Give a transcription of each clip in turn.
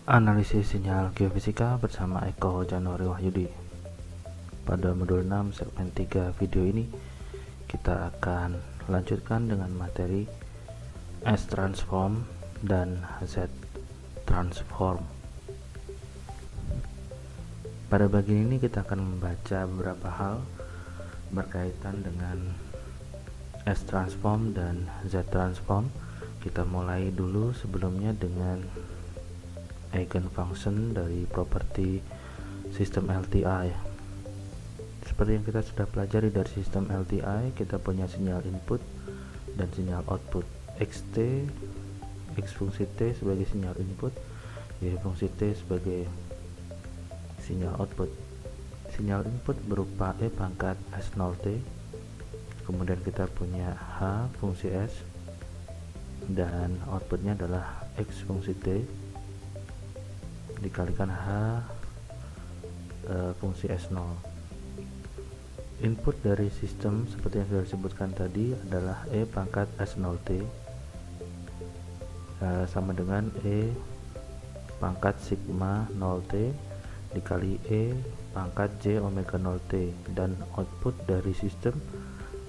Analisis sinyal geofisika bersama Eko Januari Wahyudi. Pada modul 6 segmen 3 video ini kita akan lanjutkan dengan materi S transform dan Z transform. Pada bagian ini kita akan membaca beberapa hal berkaitan dengan S transform dan Z transform. Kita mulai dulu sebelumnya dengan eigenfunction dari properti sistem LTI. Seperti yang kita sudah pelajari dari sistem LTI, kita punya sinyal input dan sinyal output. X fungsi T sebagai sinyal input, Y fungsi T sebagai sinyal output. Sinyal input berupa E pangkat S0T, kemudian kita punya H fungsi S, dan outputnya adalah X fungsi T dikalikan H fungsi S0. Input dari sistem seperti yang sudah disebutkan tadi adalah E pangkat S0T sama dengan E pangkat sigma 0T dikali E pangkat J omega 0T, dan output dari sistem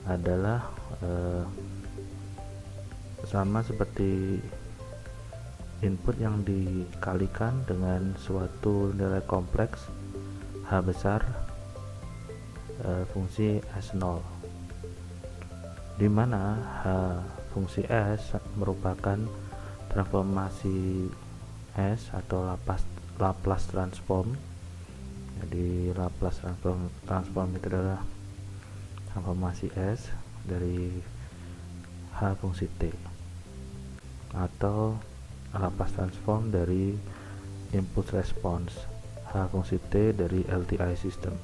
adalah sama seperti input yang dikalikan dengan suatu nilai kompleks H besar fungsi S0, di mana H fungsi S merupakan transformasi S atau Laplace transform. Jadi Laplace transform itu adalah transformasi S dari H fungsi T, atau Laplace transform dari impulse response H fungsi T dari LTI system.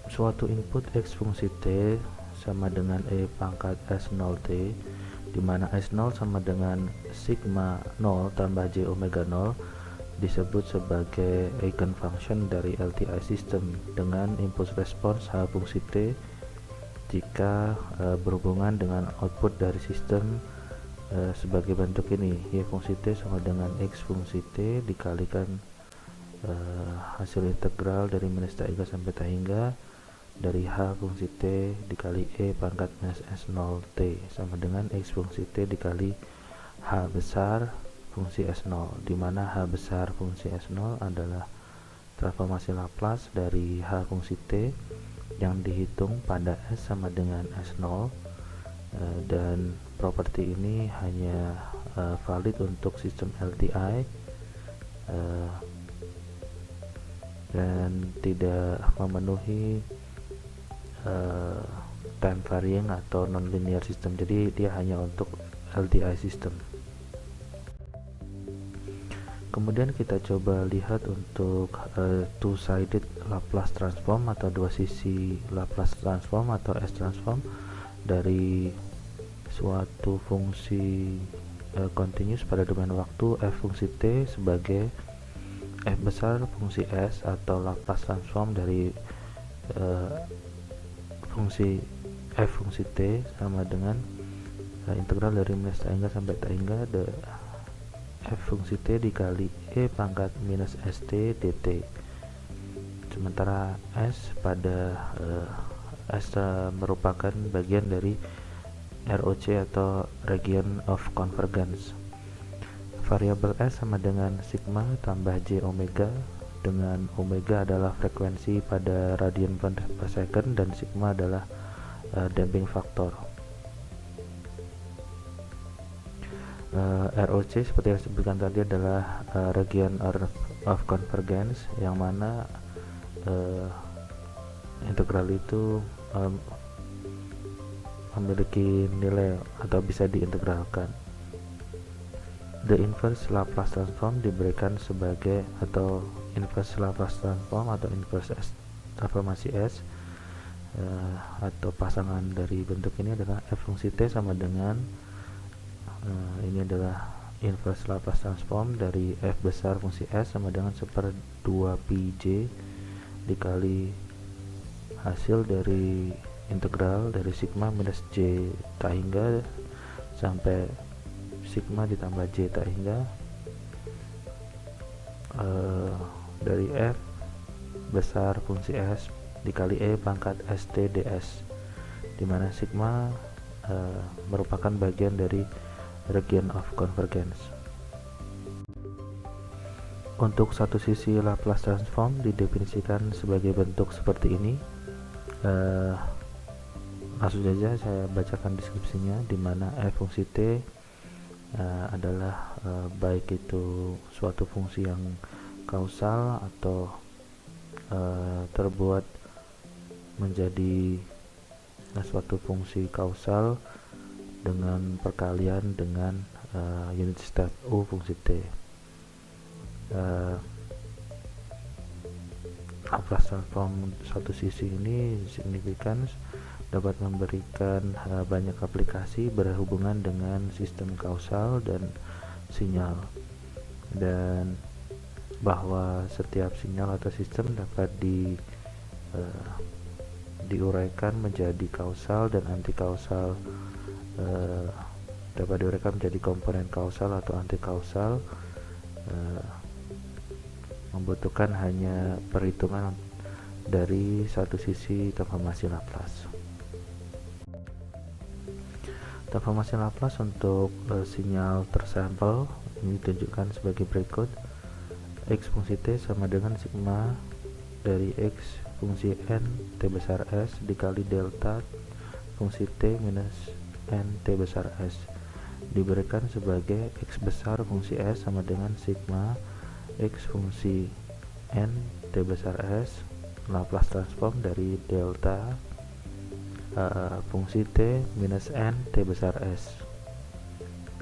Suatu input X fungsi T sama dengan E pangkat S0T, di mana S0 sama dengan sigma 0 tambah J omega 0, disebut sebagai eigenfunction dari LTI system dengan impulse response H fungsi T jika berhubungan dengan output dari sistem sebagai bentuk ini, Y fungsi T sama dengan X fungsi T dikalikan hasil integral dari minus tak hingga sampai tak hingga dari H fungsi T dikali E pangkat minus S0T sama dengan X fungsi T dikali H besar fungsi S0, di mana H besar fungsi S0 adalah transformasi Laplace dari H fungsi T yang dihitung pada S sama dengan S0, dan properti ini hanya valid untuk sistem LTI dan tidak memenuhi time varying atau non-linear system. Jadi dia hanya untuk LTI system. Kemudian kita coba lihat untuk two-sided Laplace transform atau dua sisi Laplace transform atau S transform dari suatu fungsi continuous pada domain waktu F fungsi T sebagai F besar fungsi S, atau Laplace transform dari fungsi F fungsi T sama dengan integral dari minus tak hingga sampai tak hingga F fungsi T dikali E pangkat minus ST dt. Sementara S pada S merupakan bagian dari ROC atau region of convergence. Variabel S sama dengan sigma tambah J omega, dengan omega adalah frekuensi pada radian per second dan sigma adalah damping factor. ROC seperti yang disebutkan tadi adalah region of convergence, yang mana integral itu memiliki nilai atau bisa diintegralkan. The inverse Laplace transform diberikan sebagai, atau inverse Laplace transform atau inverse S transformasi S atau pasangan dari bentuk ini adalah F fungsi T sama dengan ini adalah inverse Laplace transform dari F besar fungsi S sama dengan 1/2 pi J dikali hasil dari integral dari sigma minus j tak hingga sampai sigma ditambah j tak hingga dari f besar fungsi s dikali e pangkat st ds, dimana sigma merupakan bagian dari region of convergence. Untuk satu sisi Laplace transform didefinisikan sebagai bentuk seperti ini. Langsung saja saya bacakan deskripsinya, di mana f fungsi t adalah baik itu suatu fungsi yang kausal atau terbuat menjadi suatu fungsi kausal dengan perkalian dengan unit step u fungsi t. Laplace transform satu sisi ini signifikan dapat memberikan banyak aplikasi berhubungan dengan sistem kausal dan sinyal, dan bahwa setiap sinyal atau sistem dapat diuraikan menjadi kausal dan anti kausal, dapat diuraikan menjadi komponen kausal atau anti kausal, membutuhkan hanya perhitungan dari satu sisi transformasi Laplace. Transformasi Laplace untuk sinyal tersampel ini ditunjukkan sebagai berikut. X fungsi t sama dengan sigma dari x fungsi n t besar s dikali delta fungsi t minus n t besar s, diberikan sebagai x besar fungsi s sama dengan sigma x fungsi n t besar s Laplace transform dari delta fungsi t minus n t besar s.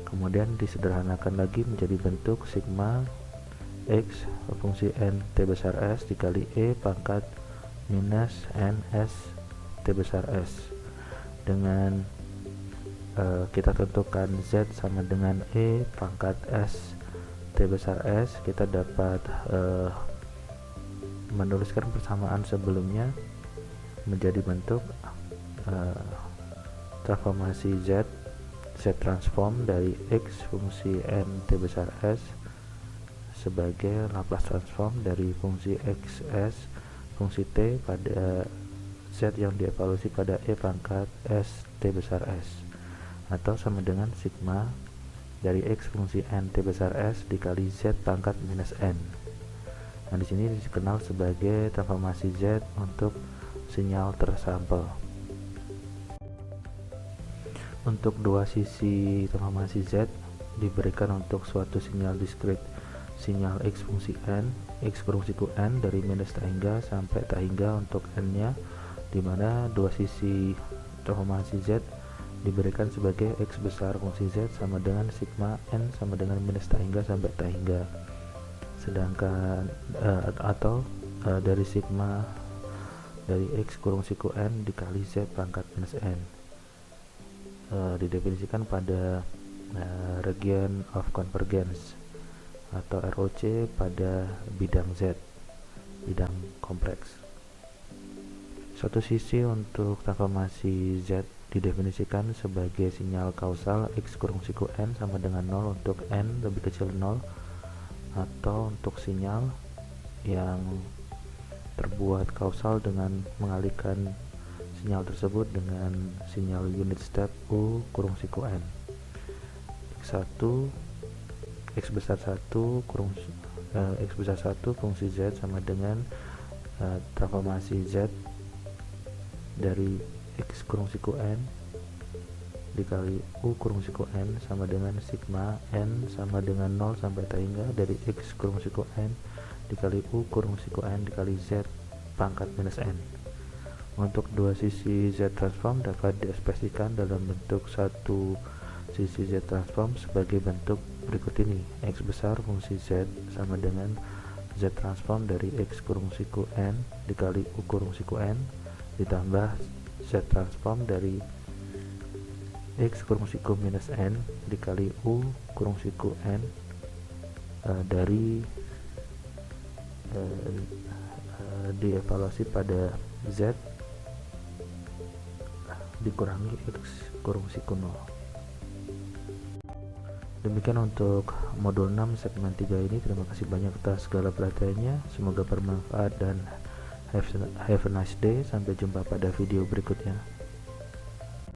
Kemudian disederhanakan lagi menjadi bentuk sigma x fungsi n t besar s dikali e pangkat minus n s t besar s, dengan kita tentukan z sama dengan e pangkat s t besar s. Kita dapat menuliskan persamaan sebelumnya menjadi bentuk transformasi z transform dari x fungsi n t besar s sebagai Laplace transform dari fungsi xs fungsi t pada z yang dievaluasi pada e pangkat s t besar s, atau sama dengan sigma dari x fungsi n t besar s dikali z pangkat minus n. Nah, di sini dikenal sebagai transformasi z untuk sinyal tersampel. Untuk dua sisi transformasi z diberikan untuk suatu sinyal diskrit, sinyal x fungsi n, x fungsiku n dari minus tak hingga sampai tak hingga untuk n nya, dimana dua sisi transformasi z diberikan sebagai x besar fungsi z sama dengan sigma n sama dengan minus tak hingga sampai tak hingga, sedangkan atau dari sigma dari x kurung siku n dikali z pangkat minus n, didefinisikan pada region of convergence atau ROC pada bidang z, bidang kompleks. Suatu sisi untuk transformasi z didefinisikan sebagai sinyal kausal x kurung siku n sama dengan 0 untuk n lebih kecil 0, atau untuk sinyal yang terbuat kausal dengan mengalihkan sinyal tersebut dengan sinyal unit step u kurung siku n. X besar 1 kurung x besar 1 fungsi z sama dengan transformasi z dari x kurung siku n dikali u kurung siku n sama dengan sigma n sama dengan 0 sampai tak hingga dari x kurung siku n dikali u kurung siku n dikali z pangkat minus n. Untuk dua sisi z transform dapat diekspresikan dalam bentuk satu sisi z transform sebagai bentuk berikut ini: x besar fungsi z sama dengan z transform dari x kurung siku n dikali u kurung siku n ditambah z transform dari x kurung siku minus n dikali u kurung siku n dari dievaluasi pada z dikurangi X kurung siku 0. Demikian untuk modul 6 segmen 3 ini. Terima kasih banyak atas segala perhatiannya, semoga bermanfaat dan have a nice day. Sampai jumpa pada video berikutnya.